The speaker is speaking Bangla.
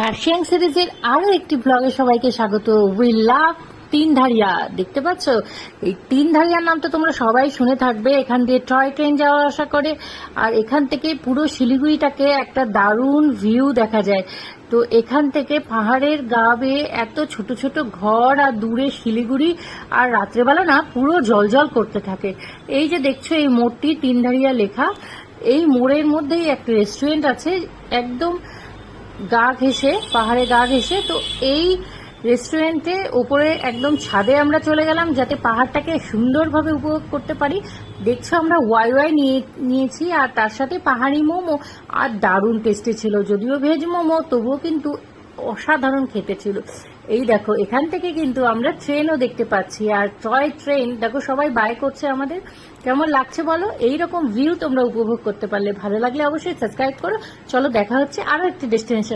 কার্শিয়াং সিরিজের আরো একটি ব্লগে সবাইকে স্বাগত। We love Tindharia. দেখতে পাচ্ছ এই তিনধারিয়ার নাম তো তোমরা সবাই শুনে থাকবে। এখান দিয়ে টয় ট্রেন যাওয়া আসা করে, আর এখান থেকে পুরো শিলিগুড়িটাকে একটা দারুণ ভিউ দেখা যায়। তো এখান থেকে পাহাড়ের গা বেয়ে এত ছোট ছোট ঘর, আর দূরে শিলিগুড়ি, আর রাত্রেবেলা না পুরো জলজল করতে থাকে। এই যে দেখছো এই মোড়টি তিনধারিয়া লেখা, এই মোড়ের মধ্যেই একটা রেস্টুরেন্ট আছে একদম গা ঘেঁষে, পাহাড়ে গা ঘেঁষে। তো এই রেস্টুরেন্টে উপরে একদম ছাদে আমরা চলে গেলাম যাতে পাহাড়টাকে সুন্দরভাবে উপভোগ করতে পারি। দেখছো আমরা ওয়াই নিয়েছি, আর তার সাথে পাহাড়ি মোমো, আর দারুণ টেস্টি ছিল। যদিও ভেজ মোমো, তবুও কিন্তু অসাধারণ খেতে ছিল। এই দেখো এখান থেকে কিন্তু আমরা ট্রেনও দেখতে পাচ্ছি, আর টয় ট্রেন দেখো সবাই বাই করছে আমাদের। কেমন লাগছে বলো? এইরকম ভিউ তোমরা উপভোগ করতে পারলে ভালো লাগলে অবশ্যই সাবস্ক্রাইব করো। চলো দেখা হচ্ছে আরো একটি ডেস্টিনেশন।